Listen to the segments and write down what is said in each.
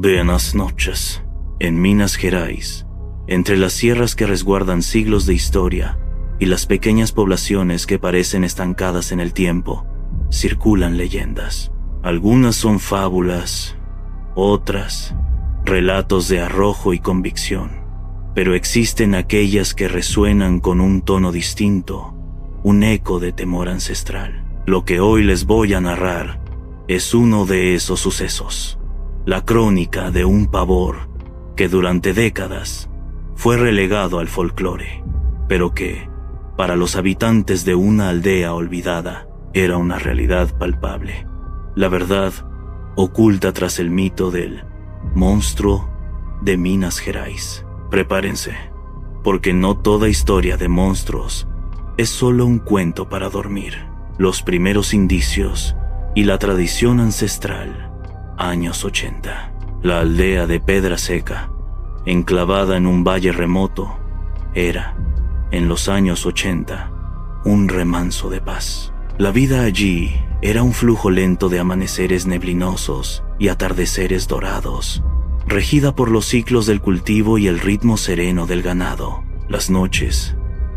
Buenas noches. En Minas Gerais, entre las sierras que resguardan siglos de historia y las pequeñas poblaciones que parecen estancadas en el tiempo, circulan leyendas. Algunas son fábulas, otras relatos de arrojo y convicción, pero existen aquellas que resuenan con un tono distinto, un eco de temor ancestral. Lo que hoy les voy a narrar es uno de esos sucesos, la crónica de un pavor que durante décadas fue relegado al folclore, pero que, para los habitantes de una aldea olvidada, era una realidad palpable. La verdad oculta tras el mito del monstruo de Minas Gerais. Prepárense, porque no toda historia de monstruos es solo un cuento para dormir. Los primeros indicios y la tradición ancestral. Años 80. La aldea de Pedra Seca, enclavada en un valle remoto, era, en los años 80, un remanso de paz. La vida allí era un flujo lento de amaneceres neblinosos y atardeceres dorados, regida por los ciclos del cultivo y el ritmo sereno del ganado. Las noches,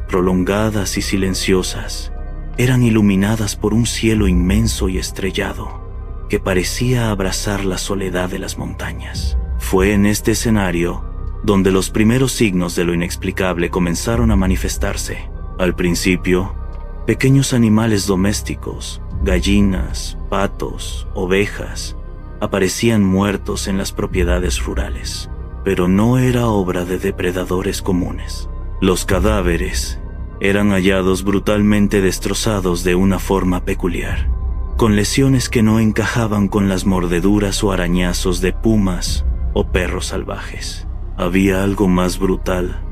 prolongadas y silenciosas, eran iluminadas por un cielo inmenso y estrellado que parecía abrazar la soledad de las montañas. Fue en este escenario donde los primeros signos de lo inexplicable comenzaron a manifestarse. Al principio, pequeños animales domésticos, gallinas, patos, ovejas, aparecían muertos en las propiedades rurales, pero no era obra de depredadores comunes. Los cadáveres eran hallados brutalmente destrozados de una forma peculiar, con lesiones que no encajaban con las mordeduras o arañazos de pumas o perros salvajes. Había algo más brutal,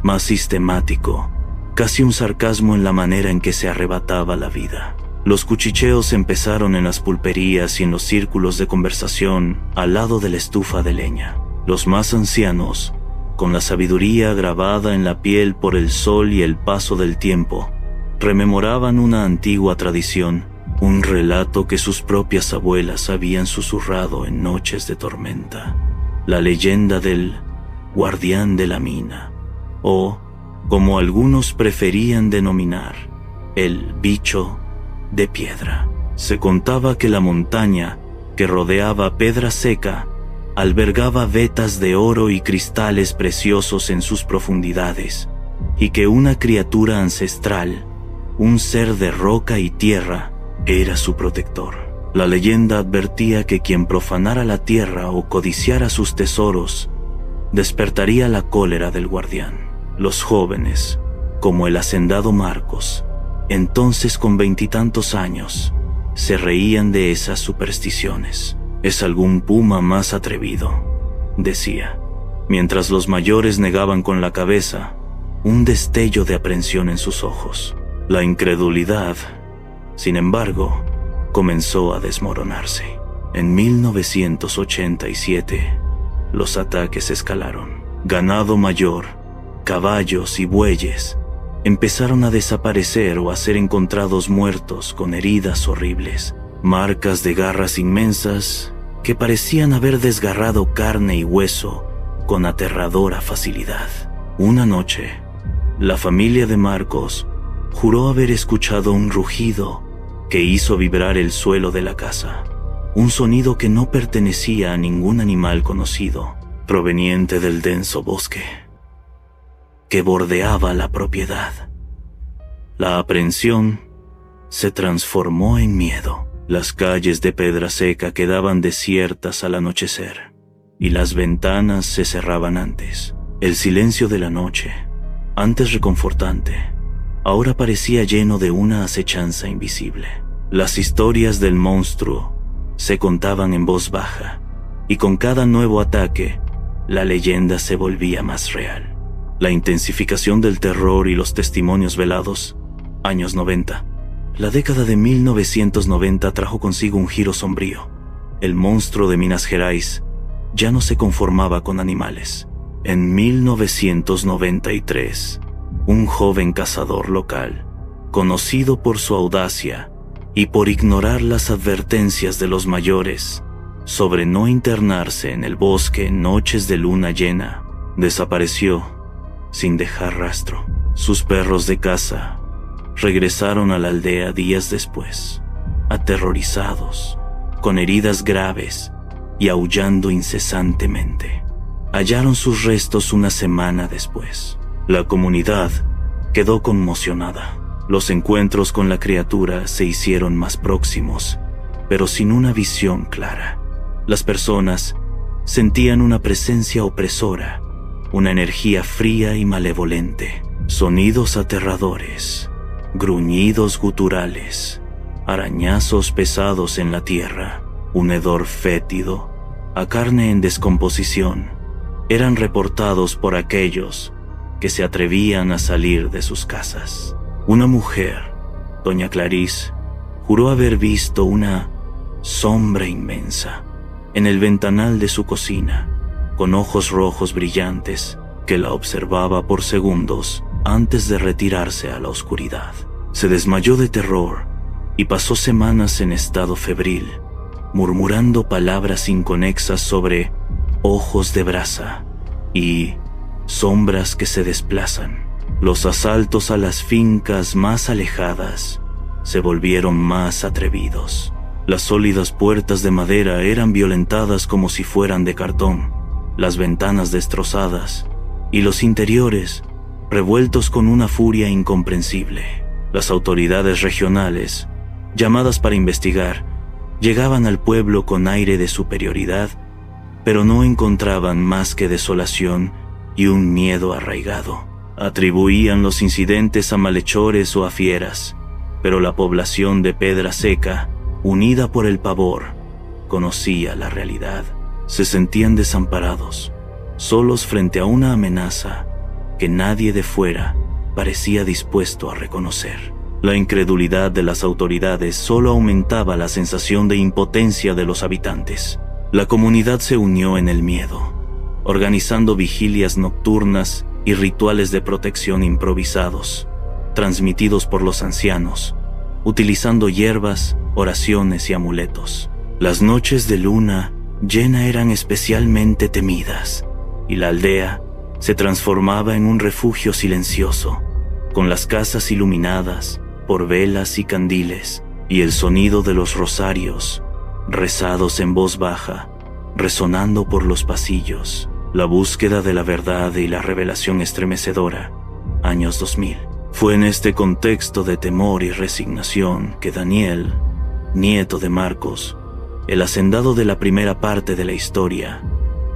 más sistemático, casi un sarcasmo en la manera en que se arrebataba la vida. Los cuchicheos empezaron en las pulperías y en los círculos de conversación al lado de la estufa de leña. Los más ancianos, con la sabiduría grabada en la piel por el sol y el paso del tiempo, rememoraban una antigua tradición, un relato que sus propias abuelas habían susurrado en noches de tormenta. La leyenda del guardián de la mina, o, como algunos preferían denominar, el bicho de piedra. Se contaba que la montaña que rodeaba Pedra Seca albergaba vetas de oro y cristales preciosos en sus profundidades, y que una criatura ancestral, un ser de roca y tierra, era su protector. La leyenda advertía que quien profanara la tierra o codiciara sus tesoros despertaría la cólera del guardián. Los jóvenes, como el hacendado Marcos, entonces con 20 y tantos años, se reían de esas supersticiones. «Es algún puma más atrevido», decía, mientras los mayores negaban con la cabeza, un destello de aprensión en sus ojos. La incredulidad, sin embargo, comenzó a desmoronarse. En 1987, los ataques escalaron. Ganado mayor, caballos y bueyes empezaron a desaparecer o a ser encontrados muertos con heridas horribles, marcas de garras inmensas que parecían haber desgarrado carne y hueso con aterradora facilidad. Una noche, la familia de Marcos juró haber escuchado un rugido que hizo vibrar el suelo de la casa, un sonido que no pertenecía a ningún animal conocido, proveniente del denso bosque que bordeaba la propiedad. La aprensión se transformó en miedo. Las calles de Pedra Seca quedaban desiertas al anochecer, y las ventanas se cerraban antes. El silencio de la noche, antes reconfortante, ahora parecía lleno de una acechanza invisible. Las historias del monstruo se contaban en voz baja, y con cada nuevo ataque, la leyenda se volvía más real. La intensificación del terror y los testimonios velados. Años 90. La década de 1990 trajo consigo un giro sombrío. El monstruo de Minas Gerais ya no se conformaba con animales. En 1993, un joven cazador local, conocido por su audacia y por ignorar las advertencias de los mayores, sobre no internarse en el bosque en noches de luna llena, desapareció sin dejar rastro. Sus perros de caza regresaron a la aldea días después, aterrorizados, con heridas graves y aullando incesantemente. Hallaron sus restos una semana después. La comunidad quedó conmocionada. Los encuentros con la criatura se hicieron más próximos, pero sin una visión clara. Las personas sentían una presencia opresora, una energía fría y malevolente, sonidos aterradores, gruñidos guturales, arañazos pesados en la tierra, un hedor fétido, a carne en descomposición, eran reportados por aquellos que se atrevían a salir de sus casas. Una mujer, doña Clarice, juró haber visto una sombra inmensa en el ventanal de su cocina, con ojos rojos brillantes, que la observaba por segundos antes de retirarse a la oscuridad. Se desmayó de terror y pasó semanas en estado febril, murmurando palabras inconexas sobre ojos de brasa y sombras que se desplazan. Los asaltos a las fincas más alejadas se volvieron más atrevidos. Las sólidas puertas de madera eran violentadas como si fueran de cartón, las ventanas destrozadas y los interiores revueltos con una furia incomprensible. Las autoridades regionales, llamadas para investigar, llegaban al pueblo con aire de superioridad, pero no encontraban más que desolación y un miedo arraigado. Atribuían los incidentes a malhechores o a fieras, pero la población de Pedra Seca, unida por el pavor, conocía la realidad. Se sentían desamparados, solos frente a una amenaza que nadie de fuera parecía dispuesto a reconocer. La incredulidad de las autoridades solo aumentaba la sensación de impotencia de los habitantes. La comunidad se unió en el miedo, organizando vigilias nocturnas y rituales de protección improvisados, transmitidos por los ancianos, utilizando hierbas, oraciones y amuletos. Las noches de luna llena eran especialmente temidas, y la aldea se transformaba en un refugio silencioso, con las casas iluminadas por velas y candiles, y el sonido de los rosarios, rezados en voz baja, resonando por los pasillos. La búsqueda de la verdad y la revelación estremecedora, años 2000. Fue en este contexto de temor y resignación que Daniel, nieto de Marcos, el hacendado de la primera parte de la historia,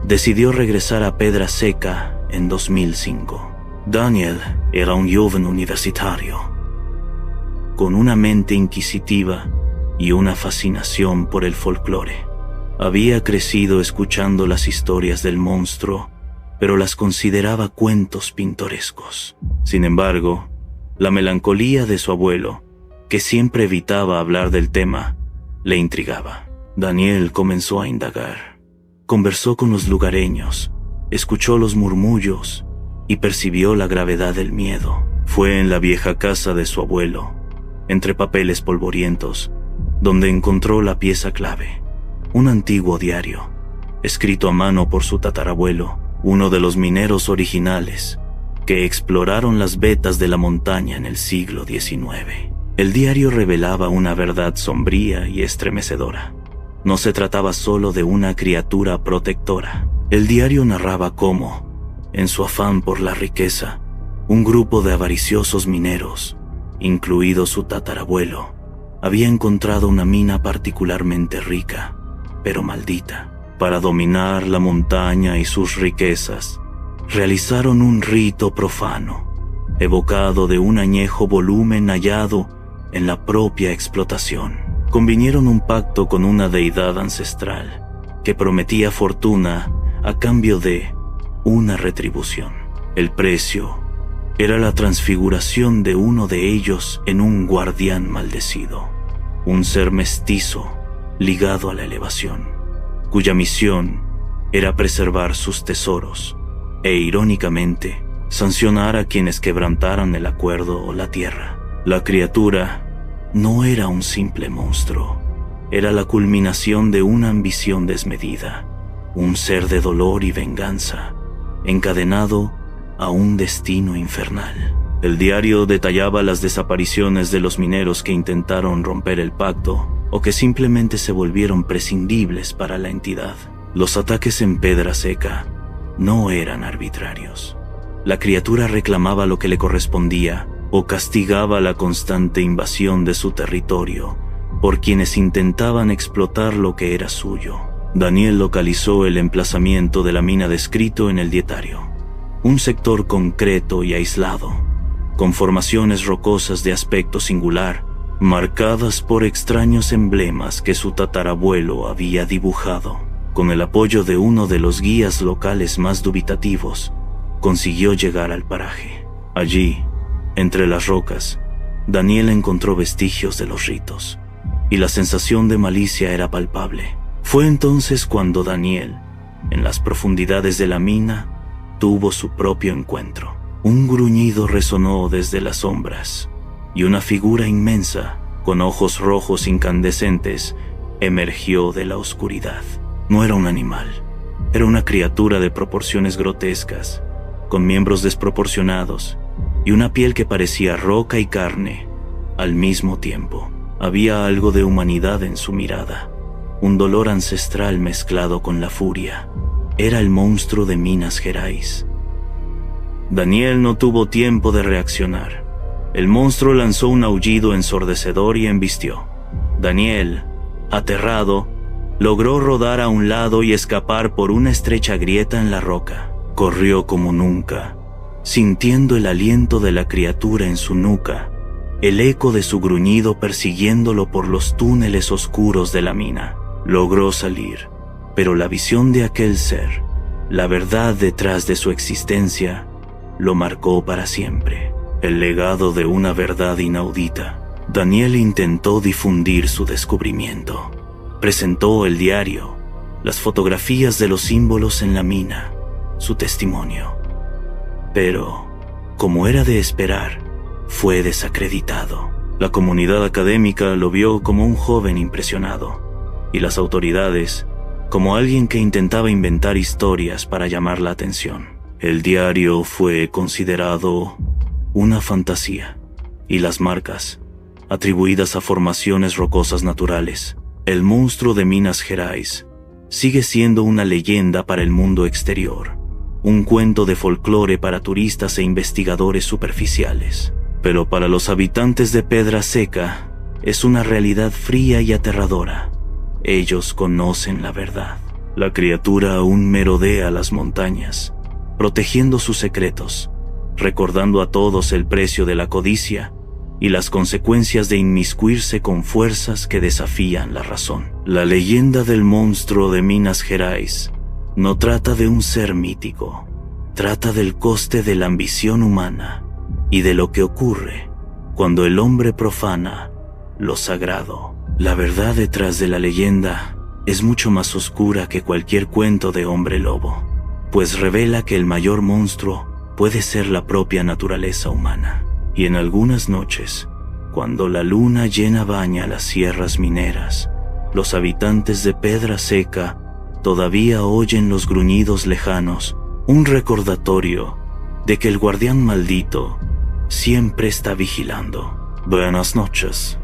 decidió regresar a Pedra Seca en 2005. Daniel era un joven universitario, con una mente inquisitiva y una fascinación por el folclore. Había crecido escuchando las historias del monstruo, pero las consideraba cuentos pintorescos. Sin embargo, la melancolía de su abuelo, que siempre evitaba hablar del tema, le intrigaba. Daniel comenzó a indagar. Conversó con los lugareños, escuchó los murmullos y percibió la gravedad del miedo. Fue en la vieja casa de su abuelo, entre papeles polvorientos, donde encontró la pieza clave. Un antiguo diario, escrito a mano por su tatarabuelo, uno de los mineros originales que exploraron las vetas de la montaña en el siglo XIX. El diario revelaba una verdad sombría y estremecedora. No se trataba solo de una criatura protectora. El diario narraba cómo, en su afán por la riqueza, un grupo de avariciosos mineros, incluido su tatarabuelo, había encontrado una mina particularmente rica, pero maldita. Para dominar la montaña y sus riquezas, realizaron un rito profano, evocado de un añejo volumen hallado en la propia explotación. Convinieron un pacto con una deidad ancestral que prometía fortuna a cambio de una retribución. El precio era la transfiguración de uno de ellos en un guardián maldecido, un ser mestizo ligado a la elevación, cuya misión era preservar sus tesoros e, irónicamente, sancionar a quienes quebrantaran el acuerdo o la tierra. La criatura no era un simple monstruo, era la culminación de una ambición desmedida, un ser de dolor y venganza, encadenado a un destino infernal. El diario detallaba las desapariciones de los mineros que intentaron romper el pacto o que simplemente se volvieron prescindibles para la entidad. Los ataques en Pedra Seca no eran arbitrarios. La criatura reclamaba lo que le correspondía o castigaba la constante invasión de su territorio por quienes intentaban explotar lo que era suyo. Daniel localizó el emplazamiento de la mina descrito en el dietario, un sector concreto y aislado, con formaciones rocosas de aspecto singular, marcadas por extraños emblemas que su tatarabuelo había dibujado. Con el apoyo de uno de los guías locales más dubitativos, consiguió llegar al paraje. Allí, entre las rocas, Daniel encontró vestigios de los ritos, y la sensación de malicia era palpable. Fue entonces cuando Daniel, en las profundidades de la mina, tuvo su propio encuentro. Un gruñido resonó desde las sombras, y una figura inmensa, con ojos rojos incandescentes, emergió de la oscuridad. No era un animal, era una criatura de proporciones grotescas, con miembros desproporcionados y una piel que parecía roca y carne al mismo tiempo. Había algo de humanidad en su mirada, un dolor ancestral mezclado con la furia. Era el monstruo de Minas Gerais. Daniel no tuvo tiempo de reaccionar. El monstruo lanzó un aullido ensordecedor y embistió. Daniel, aterrado, logró rodar a un lado y escapar por una estrecha grieta en la roca. Corrió como nunca, sintiendo el aliento de la criatura en su nuca, el eco de su gruñido persiguiéndolo por los túneles oscuros de la mina. Logró salir, pero la visión de aquel ser, la verdad detrás de su existencia, lo marcó para siempre. El legado de una verdad inaudita. Daniel intentó difundir su descubrimiento. Presentó el diario, las fotografías de los símbolos en la mina, su testimonio. Pero, como era de esperar, fue desacreditado. La comunidad académica lo vio como un joven impresionado, y las autoridades como alguien que intentaba inventar historias para llamar la atención. El diario fue considerado una fantasía, y las marcas, atribuidas a formaciones rocosas naturales. El monstruo de Minas Gerais sigue siendo una leyenda para el mundo exterior, un cuento de folclore para turistas e investigadores superficiales. Pero para los habitantes de Pedra Seca es una realidad fría y aterradora. Ellos conocen la verdad. La criatura aún merodea las montañas, protegiendo sus secretos, recordando a todos el precio de la codicia y las consecuencias de inmiscuirse con fuerzas que desafían la razón. La leyenda del monstruo de Minas Gerais no trata de un ser mítico, trata del coste de la ambición humana y de lo que ocurre cuando el hombre profana lo sagrado. La verdad detrás de la leyenda es mucho más oscura que cualquier cuento de hombre lobo, pues revela que el mayor monstruo puede ser la propia naturaleza humana. Y en algunas noches, cuando la luna llena baña las sierras mineras, los habitantes de Pedra Seca todavía oyen los gruñidos lejanos, un recordatorio de que el guardián maldito siempre está vigilando. Buenas noches.